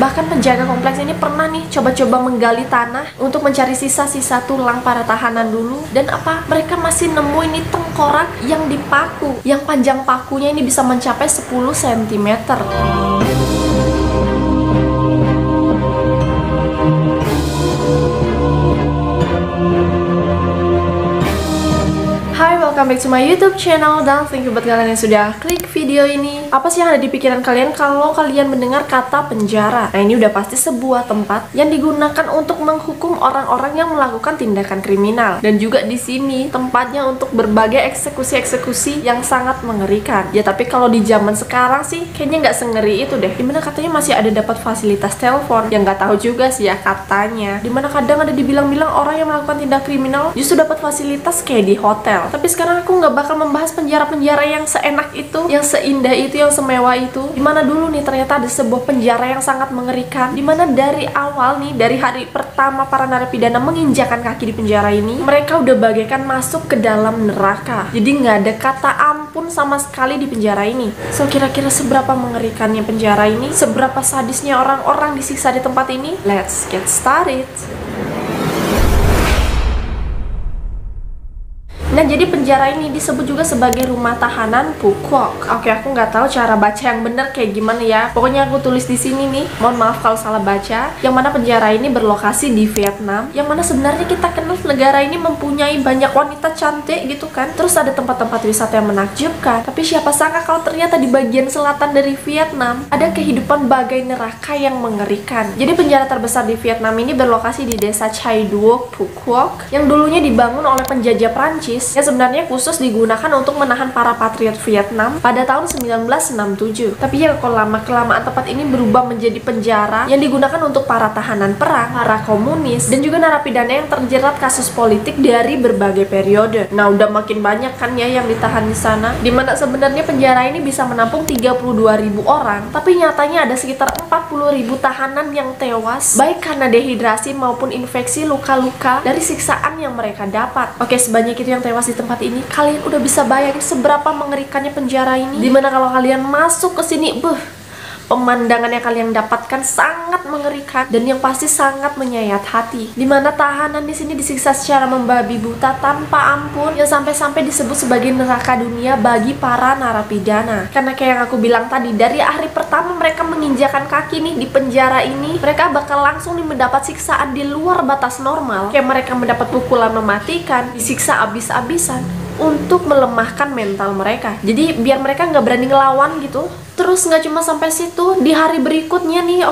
Bahkan penjaga kompleks ini pernah nih coba-coba menggali tanah untuk mencari sisa-sisa tulang para tahanan dulu. Dan apa? Mereka masih nemu ini tengkorak yang dipaku, yang panjang pakunya ini bisa mencapai 10 cm. Hai, welcome back to my YouTube channel, dan thank you buat kalian yang sudah klik video ini. Apa sih yang ada di pikiran kalian kalau kalian mendengar kata penjara? Nah, ini udah pasti sebuah tempat yang digunakan untuk menghukum orang-orang yang melakukan tindakan kriminal. Dan juga di sini tempatnya untuk berbagai eksekusi-eksekusi yang sangat mengerikan. Ya, tapi kalau di zaman sekarang sih kayaknya nggak sengeri itu deh. Dimana katanya masih ada dapat fasilitas telepon, yang nggak tahu juga sih ya katanya. Dimana kadang ada dibilang-bilang orang yang melakukan tindak kriminal justru dapat fasilitas kayak di hotel. Tapi sekarang aku nggak bakal membahas penjara-penjara yang seenak itu, yang seindah itu, yang semewah itu. Dimana dulu nih ternyata ada sebuah penjara yang sangat mengerikan. Dimana dari awal nih, dari hari pertama para narapidana menginjakan kaki di penjara ini, mereka udah bagaikan masuk ke dalam neraka. Jadi nggak ada kata ampun sama sekali di penjara ini. So, kira-kira seberapa mengerikannya penjara ini? Seberapa sadisnya orang-orang disiksa di tempat ini? Let's get started. Nah, jadi penjara ini disebut juga sebagai rumah tahanan Phuoc. Oke, aku nggak tahu cara baca yang benar kayak gimana ya. Pokoknya aku tulis di sini nih. Mohon maaf kalau salah baca. Yang mana penjara ini berlokasi di Vietnam. Yang mana sebenarnya kita kenal negara ini mempunyai banyak wanita cantik gitu kan. Terus ada tempat-tempat wisata yang menakjubkan. Tapi siapa sangka kalau ternyata di bagian selatan dari Vietnam ada kehidupan bagai neraka yang mengerikan. Jadi penjara terbesar di Vietnam ini berlokasi di desa Chai Duoc, Phuoc, yang dulunya dibangun oleh penjajah Prancis yang sebenarnya khusus digunakan untuk menahan para patriot Vietnam pada tahun 1967. Tapi ya kalau lama-kelamaan tempat ini berubah menjadi penjara yang digunakan untuk para tahanan perang, para komunis, dan juga narapidana yang terjerat kasus politik dari berbagai periode. Nah, udah makin banyak kan ya yang ditahan di sana. Dimana sebenarnya penjara ini bisa menampung 32.000 orang, tapi nyatanya ada sekitar 40.000 tahanan yang tewas, baik karena dehidrasi maupun infeksi luka-luka dari siksaan yang mereka dapat. Oke, sebanyak itu yang tewas di tempat ini. Kalian udah bisa bayangin seberapa mengerikannya penjara ini? Dimana kalau kalian masuk ke sini, pemandangan yang kalian dapatkan sangat mengerikan dan yang pasti sangat menyayat hati. Dimana tahanan di sini disiksa secara membabi buta tanpa ampun, yang sampai-sampai disebut sebagai neraka dunia bagi para narapidana. Karena kayak yang aku bilang tadi, dari hari pertama mereka menginjakan kaki nih di penjara ini, mereka bakal langsung nih mendapat siksaan di luar batas normal. Kayak mereka mendapat pukulan mematikan, disiksa abis-abisan untuk melemahkan mental mereka. Jadi biar mereka nggak berani ngelawan gitu. Terus nggak cuma sampai situ, di hari berikutnya nih,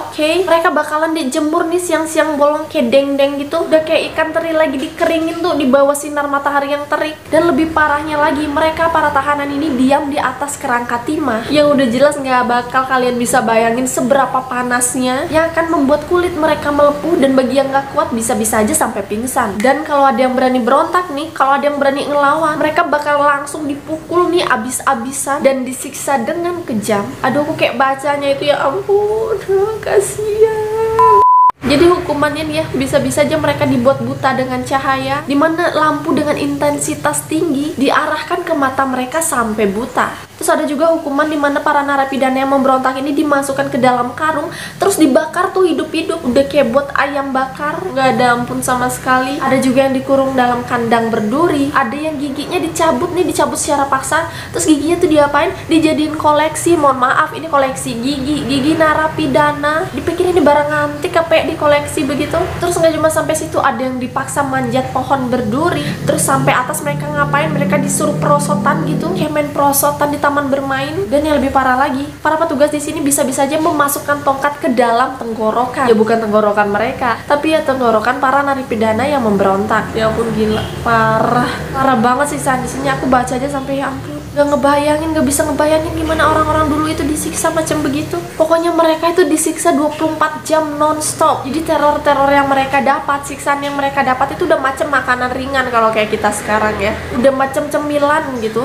mereka bakalan dijemur nih siang-siang bolong kayak deng-deng gitu. Udah kayak ikan teri lagi dikeringin tuh di bawah sinar matahari yang terik. Dan lebih parahnya lagi, mereka para tahanan ini diam di atas kerangka timah yang udah jelas nggak bakal kalian bisa bayangin seberapa panasnya, yang akan membuat kulit mereka melepuh, dan bagi yang nggak kuat bisa-bisa aja sampai pingsan. Dan kalau ada yang berani berontak nih, kalau ada yang berani ngelawan, mereka bakal langsung dipukul nih abis-abisan dan disiksa dengan kejam. Aduh, aku kayak bacanya itu ya ampun, kasihan. Jadi hukumannya nih ya, bisa-bisa aja mereka dibuat buta dengan cahaya, dimana lampu dengan intensitas tinggi diarahkan ke mata mereka sampai buta. Terus ada juga hukuman dimana para narapidana yang memberontak ini dimasukkan ke dalam karung, terus dibakar tuh hidup-hidup, udah kayak buat ayam bakar, nggak ada ampun sama sekali. Ada juga yang dikurung dalam kandang berduri, ada yang giginya dicabut dicabut secara paksa, terus giginya tuh diapain? Dijadiin koleksi. Mohon maaf, ini koleksi gigi narapidana. Dipikir ini barang antik apa ya, dikoleksi begitu. Terus nggak cuma sampai situ, ada yang dipaksa manjat pohon berduri, terus sampai atas. Mereka ngapain? Mereka disuruh perosotan gitu, kayak main perosotan di taman bermain. Dan yang lebih parah lagi, para petugas di sini bisa-bisa aja memasukkan tongkat ke dalam tenggorokan. Ya bukan tenggorokan mereka, tapi ya tenggorokan para narapidana yang memberontak. Ya ampun, gila, parah banget sih di sini. Aku baca aja sampai ya ampun, gak bisa ngebayangin gimana orang-orang dulu itu disiksa macam begitu. Pokoknya mereka itu disiksa 24 jam non-stop. Jadi teror-teror yang mereka dapat, siksaan yang mereka dapat itu udah macam makanan ringan kalau kayak kita sekarang ya. Udah macam cemilan gitu.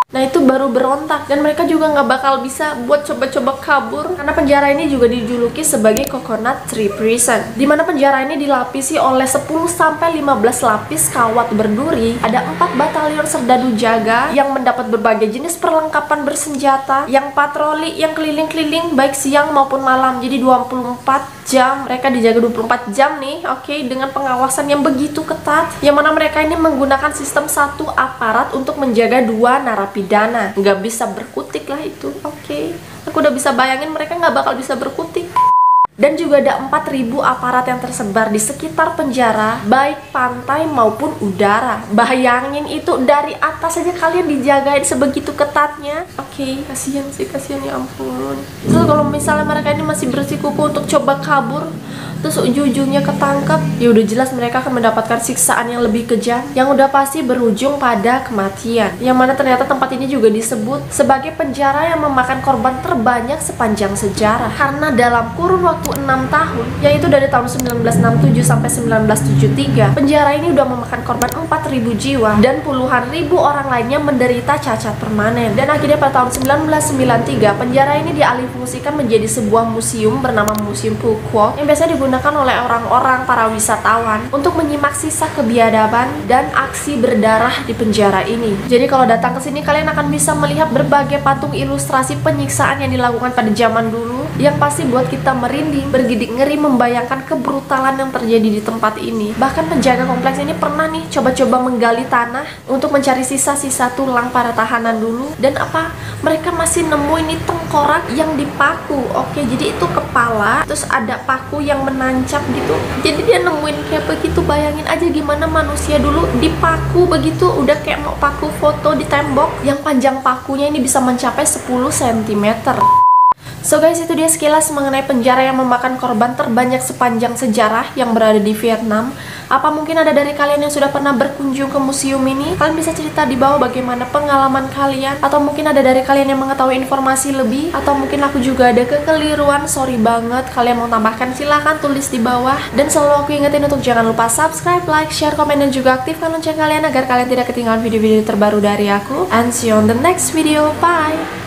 Nah itu baru berontak, dan mereka juga nggak bakal bisa buat coba-coba kabur karena penjara ini juga dijuluki sebagai Coconut Tree Prison, dimana penjara ini dilapisi oleh 10-15 lapis kawat berduri. Ada 4 batalion serdadu jaga yang mendapat berbagai jenis perlengkapan bersenjata, yang patroli, yang keliling-keliling baik siang maupun malam. Jadi 24 jam mereka dijaga 24 jam nih, oke, dengan pengawasan yang begitu ketat, yang mana mereka ini menggunakan sistem satu aparat untuk menjaga 2 narapidana. Nggak bisa berkutik lah itu, oke. Aku udah bisa bayangin mereka nggak bakal bisa berkutik. Dan juga ada 4.000 aparat yang tersebar di sekitar penjara, baik pantai maupun udara. Bayangin itu, dari atas saja kalian dijagain sebegitu ketatnya. Oke, kasihan sih, kasihan, ya ampun. Terus kalau misalnya mereka ini masih bersikukuh untuk coba kabur, terus ujung-ujungnya ketangkep, ya udah jelas mereka akan mendapatkan siksaan yang lebih kejam, yang udah pasti berujung pada kematian. Yang mana ternyata tempat ini juga disebut sebagai penjara yang memakan korban terbanyak sepanjang sejarah, karena dalam kurun waktu 6 tahun, yaitu dari tahun 1967 sampai 1973, penjara ini udah memakan korban 4.000 jiwa dan puluhan ribu orang lainnya menderita cacat permanen. Dan akhirnya pada tahun 1993, penjara ini dialihfungsikan menjadi sebuah museum bernama Museum Phu Quoc, yang biasa digunakan oleh orang-orang para wisatawan untuk menyimak sisa kebiadaban dan aksi berdarah di penjara ini. Jadi kalau datang ke sini, kalian akan bisa melihat berbagai patung ilustrasi penyiksaan yang dilakukan pada zaman dulu, yang pasti buat kita merinding, bergidik ngeri membayangkan kebrutalan yang terjadi di tempat ini. Bahkan penjaga kompleks ini pernah nih coba-coba menggali tanah untuk mencari sisa-sisa tulang para tahanan dulu. Dan apa? Mereka masih nemu ini tengkorak yang dipaku. Oke, jadi itu kepala, terus ada paku yang menancap gitu. Jadi dia nemuin kayak begitu. Bayangin aja gimana manusia dulu dipaku begitu, udah kayak mau paku foto di tembok, yang panjang pakunya ini bisa mencapai 10 cm. So guys, itu dia sekilas mengenai penjara yang memakan korban terbanyak sepanjang sejarah yang berada di Vietnam. Apa mungkin ada dari kalian yang sudah pernah berkunjung ke museum ini? Kalian bisa cerita di bawah bagaimana pengalaman kalian. Atau mungkin ada dari kalian yang mengetahui informasi lebih. Atau mungkin aku juga ada kekeliruan, sorry banget. Kalian mau tambahkan silahkan tulis di bawah. Dan selalu aku ingetin untuk jangan lupa subscribe, like, share, komen, dan juga aktifkan lonceng kalian agar kalian tidak ketinggalan video-video terbaru dari aku. And see you on the next video, bye!